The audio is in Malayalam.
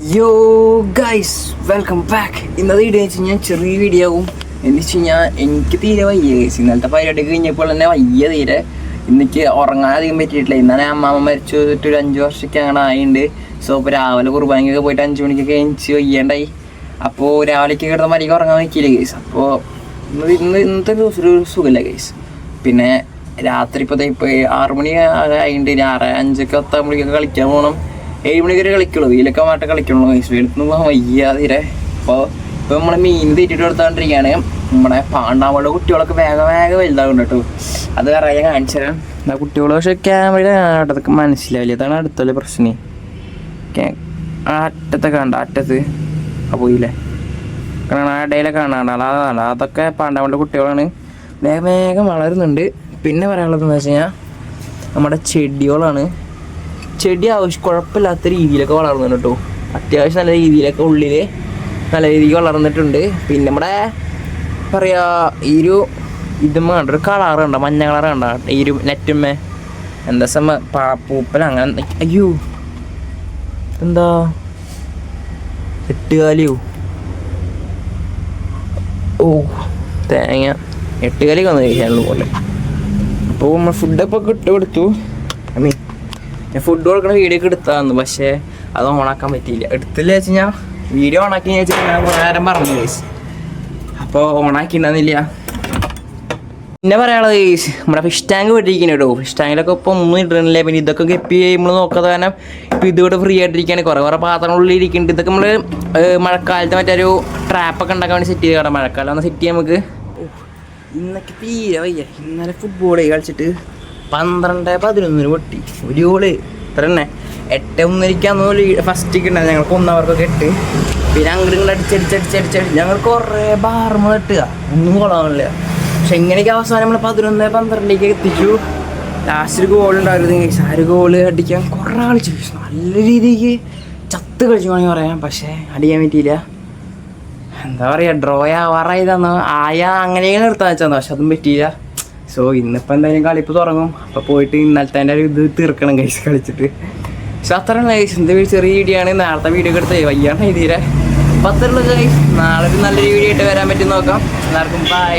യോ ഗൈസ് വെൽക്കം ബാക്ക്. ഇന്നത്തെ വീഡിയോ വെച്ച് കഴിഞ്ഞാൽ ചെറിയ വീഡിയോ ആവും. എന്ന് വെച്ച് കഴിഞ്ഞാൽ എനിക്ക് തീരെ വയ്യ ഗൈസ്. ഇന്നലത്തെ പരിപാടി കഴിഞ്ഞപ്പോൾ തന്നെ വയ്യ തീരെ. ഇന്നിക്ക് ഉറങ്ങാൻ അധികം പറ്റിയിട്ടില്ല. ഇന്നലെ അമ്മാമ്മ മരിച്ചു ഒരു 5 വർഷമൊക്കെ അങ്ങനെ ആയിട്ടുണ്ട്. സോ ഇപ്പോൾ രാവിലെ കുർബാനയ്ക്കൊക്കെ പോയിട്ട് 5 മണിക്കൊക്കെ എണിച്ച് വയ്യാണ്ടായി. അപ്പോൾ രാവിലേക്ക് കിടന്ന മരിക്ക് ഉറങ്ങാൻ പറ്റിയില്ല ഗൈസ്. അപ്പോൾ ഇന്നത്തെ ദിവസം ഒരു സുഖമില്ല ഗൈസ്. പിന്നെ രാത്രി ഇപ്പോൾ 6 മണി ആയിട്ടുണ്ട്. 5:00 10 കളിക്കാൻ പോകണം. 7 മണിക്ക് വരെ കളിക്കുള്ളൂ. വീലൊക്കെ മാറ്റ കളിക്കുള്ളൂ ഗൈസ്. വീട്ടിൽ നിന്ന് വയ്യ തീരെ. ഇപ്പോൾ നമ്മൾ മീൻ തീറ്റിട്ട് കൊടുത്തോണ്ടിരിക്കുകയാണ്. നമ്മുടെ പാണ്ടാവുള്ള കുട്ടികളൊക്കെ വേഗം വലുതാവുണ്ട് കേട്ടോ. അത് അറിയാൻ കാണിച്ചു തരാം. ആ കുട്ടികൾ പക്ഷേ ക്യാമറ അതൊക്കെ മനസ്സിലാവില്ല. അതാണ് അടുത്തുള്ള പ്രശ്നം. ആ അറ്റത്തൊക്കെ കണ്ട അറ്റത്ത് പോയില്ലേ കാരണം ആ ഇടയിലൊക്കെ കാണാണ്ട് അതാണ്. അതൊക്കെ പാണ്ടാവുള്ള കുട്ടികളാണ്. വേഗം വളരുന്നുണ്ട്. പിന്നെ പറയാനുള്ളതെന്ന് വെച്ച് കഴിഞ്ഞാൽ നമ്മുടെ ചെടികളാണ്. ചെടി കുഴപ്പമില്ലാത്ത രീതിയിലൊക്കെ വളർന്നു കേട്ടോ. അത്യാവശ്യം നല്ല രീതിയിലൊക്കെ ഉള്ളിൽ നല്ല രീതിക്ക് വളർന്നിട്ടുണ്ട്. പിന്നെ നമ്മുടെ പറയുക ഈ ഇതുമ്മ കണ്ട ഒരു കളറ് കണ്ട, മഞ്ഞ കളറ് കണ്ട ഈ നെറ്റുമ്മേ എന്താ പൂപ്പല അങ്ങനെ. അയ്യോ എന്താ 8 കാലിയോ? ഓ തേങ്ങ 8 കാലിക്ക് വന്നു കഴിക്കാനുള്ള പോലെ. അപ്പോൾ നമ്മൾ ഫുഡൊക്കെ കൊടുത്തു. ഞാൻ ഫുഡ് കൊടുക്കുന്ന വീഡിയോ ഒക്കെ എടുത്താന്ന്, പക്ഷേ അത് ഓണാക്കാൻ പറ്റിയില്ല. എടുത്തില്ല വെച്ച് കഴിഞ്ഞാൽ വീഡിയോ ഓണാക്കി വെച്ചാൽ ഞാൻ കുറേ നേരം പറഞ്ഞു ഗൈസ്. അപ്പോൾ ഓണാക്കിണ്ടെന്നില്ല. പിന്നെ പറയാനുള്ളത് ഗൈസ്, നമ്മുടെ ഫിഷ് ടാങ്ക് വെട്ടിയിരിക്കുന്നു കേട്ടോ. ഫിഷ് ടാങ്കിലൊക്കെ ഇപ്പോൾ ഒന്നും ഇടണില്ല. പിന്നെ ഇതൊക്കെ ഗപ്പി നമ്മൾ നോക്കാതെ കാരണം ഇപ്പോൾ ഇതുകൂടെ ഫ്രീ ആയിട്ടിരിക്കുകയാണ്. കുറേ പാത്രങ്ങളുള്ളിൽ ഇരിക്കുന്നുണ്ട്. ഇതൊക്കെ നമ്മൾ മഴക്കാലത്ത് മറ്റൊരു ട്രാപ്പൊക്കെ ഉണ്ടാക്കാൻ വേണ്ടി സെറ്റ് ചെയ്ത് മഴക്കാലം ഒന്ന് സെറ്റ് ചെയ്യാം നമുക്ക്. ഇന്നൊക്കെ തീരെ വയ്യ. ഇന്നലെ ഫുട്ബോൾ കളിച്ചിട്ട് 12-11 പൊട്ടി. ഒരു ഗോള് ഇത്ര തന്നെ. 8-1 ഫസ്റ്റ് കിട്ടുന്നത് ഞങ്ങൾക്ക് 1 അവർക്കൊക്കെ 8. പിന്നെ അങ്ങോട്ട് അടിച്ചടിച്ച് ഞങ്ങൾ കുറേ ബാർമ ഇട്ടുക. ഒന്നും കൊള്ളാമില്ല. പക്ഷെ എങ്ങനെയൊക്കെ അവസാനം നമ്മൾ 11-12 എത്തിച്ചു. ലാസ്റ്റ് ഒരു ഗോൾ ഉണ്ടായിരുന്നു. ആ ഒരു ഗോള് അടിക്കാൻ കുറേ കളിച്ചു. നല്ല രീതിക്ക് ചത്ത് കളിച്ചു വേണമെങ്കിൽ പറയാം. പക്ഷേ അടിക്കാൻ പറ്റിയില്ല. എന്താ പറയുക, ഡ്രോ ആവാറായി തന്നു അങ്ങനെയാണ് നിർത്താൻ വെച്ചാൽ. പക്ഷെ അതും പറ്റിയില്ല. സോ ഇന്നിപ്പോൾ എന്തായാലും കളിപ്പ് തുടങ്ങും. അപ്പോൾ പോയിട്ട് ഇന്നലത്തെ ഒരു ഇത് തീർക്കണം ഗൈസ് കളിച്ചിട്ട്. പക്ഷെ അത്രയുള്ള ഗൈസ്. എൻ്റെ ചെറിയ വീഡിയോ ആണ്. നേരത്തെ വീഡിയോ ഒക്കെ എടുത്ത് വയ്യാണ് തീരെ. അപ്പോൾ അത്രയുള്ള ഗൈസ്. നാളെ ഒരു നല്ലൊരു വീഡിയോ ആയിട്ട് വരാൻ പറ്റും നോക്കാം. എല്ലാവർക്കും ബൈ.